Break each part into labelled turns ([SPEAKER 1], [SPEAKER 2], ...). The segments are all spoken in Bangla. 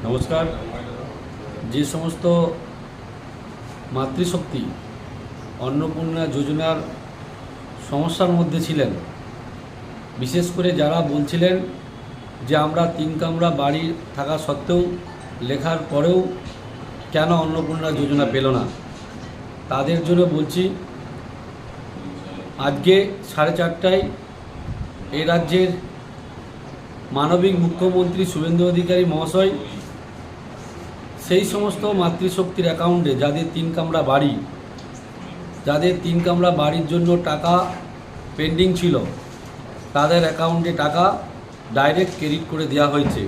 [SPEAKER 1] নমস্কার। যে সমস্ত মাতৃশক্তি অন্নপূর্ণা যোজনার সমস্যার মধ্যে ছিলেন, বিশেষ করে যারা বলছিলেন যে আমরা 3 কামরা বাড়ি থাকা সত্ত্বেও লেখার পরেও কেন অন্নপূর্ণা যোজনা পেল না, তাদের জন্য বলছি আজকে 4:30টায় এই রাজ্যের মানবিক মুখ্যমন্ত্রী শুভেন্দু অধিকারী মহাশয় সেই সমস্ত মাতৃশক্তির অ্যাকাউন্টে যাদের 3 কামরা বাড়ির জন্য টাকা পেন্ডিং ছিল, তাদের অ্যাকাউন্টে টাকা ডাইরেক্ট ক্রেডিট করে দেওয়া হয়েছে।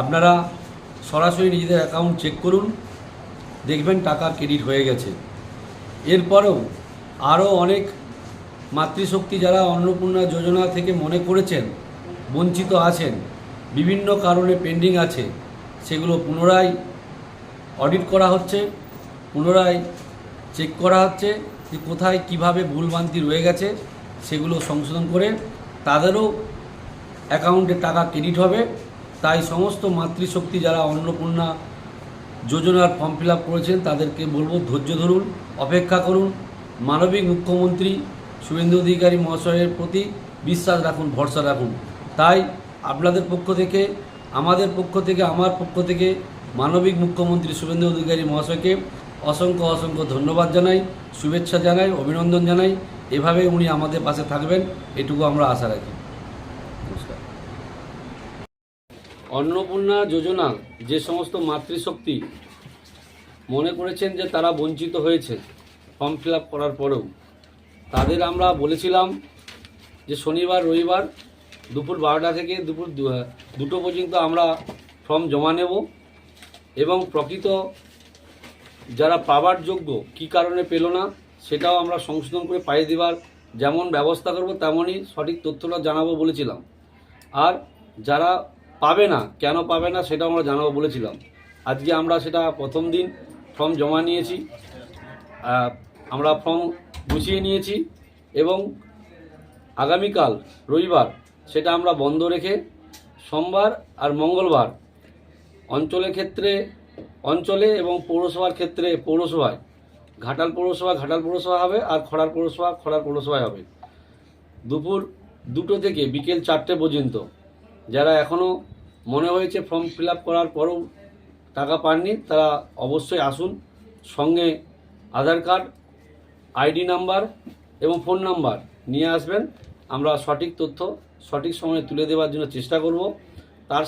[SPEAKER 1] আপনারা সরাসরি নিজেদের অ্যাকাউন্ট চেক করুন, দেখবেন টাকা ক্রেডিট হয়ে গেছে। এরপরেও আরও অনেক মাতৃশক্তি যারা অন্নপূর্ণা যোজনা থেকে মনে করেছেন বঞ্চিত আছেন, বিভিন্ন কারণে পেন্ডিং আছে, সেগুলো পুনরায় অডিট করা হচ্ছে, পুনরায় চেক করা হচ্ছে যে কোথায় কিভাবে ভুলভ্রান্তি রয়ে গেছে, সেগুলো সংশোধন করে তাদেরও অ্যাকাউন্টে টাকা ক্রেডিট হবে। তাই সমস্ত মাতৃশক্তি যারা অন্নপূর্ণা যোজনার ফর্ম ফিল আপ করেছেন তাদেরকে বলবো ধৈর্য ধরুন, অপেক্ষা করুন, মানবিক মুখ্যমন্ত্রী শুভেন্দু অধিকারী মহাশয়ের প্রতি বিশ্বাস রাখুন, ভরসা রাখুন। তাই আপনাদের পক্ষ থেকে, আমাদের পক্ষ থেকে, আমার পক্ষ থেকে মানবিক মুখ্যমন্ত্রী শুভেন্দু অধিকারী মহাশয়কে অসংখ্য অসংখ্য ধন্যবাদ জানাই, শুভেচ্ছা জানাই, অভিনন্দন জানাই। এভাবে উনি আমাদের পাশে থাকবেন, এটুকু আমরা আশা রাখি। নমস্কার। অন্নপূর্ণা যোজনা যে সমস্ত মাতৃশক্তি মনে করেছেন যে তারা বঞ্চিত হয়েছে ফর্ম ফিল আপ করার পরেও, তাদের আমরা বলেছিলাম যে শনিবার রবিবার দুপুর 12টা থেকে দুপুর 2টো পর্যন্ত আমরা ফর্ম জমা নেব এবং প্রকৃত যারা পাবার যোগ্য কী কারণে পেল না সেটাও আমরা সংশোধন করে পাইয়ে দেওয়ার যেমন ব্যবস্থা করব তেমনই সঠিক তথ্যটা জানাবো বলেছিলাম। আর যারা পাবে না, কেন পাবে না সেটাও আমরা জানাবো বলেছিলাম। আজকে আমরা সেটা প্রথম দিন ফর্ম জমা নিয়েছি, আমরা ফর্ম গুছিয়ে নিয়েছি এবং আগামীকাল রবিবার সেটা আমরা বন্ধ রেখে সোমবার আর মঙ্গলবার অঞ্চলের ক্ষেত্রে অঞ্চলে এবং পৌরসভার ক্ষেত্রে পৌরসভায়, ঘাটাল পৌরসভা হবে আর খড়ার পৌরসভায় হবে। দুপুর 2টো থেকে বিকেল 4টে পর্যন্ত যারা এখনও মনে হয়েছে ফর্ম ফিল আপ করার পরেও টাকা পাননি, তারা অবশ্যই আসুন, সঙ্গে আধার কার্ড, আইডি নাম্বার এবং ফোন নাম্বার নিয়ে আসবেন। আমরা সঠিক তথ্য সঠিক সময়ে তুলে দেওয়ার জন্য চেষ্টা করব। তার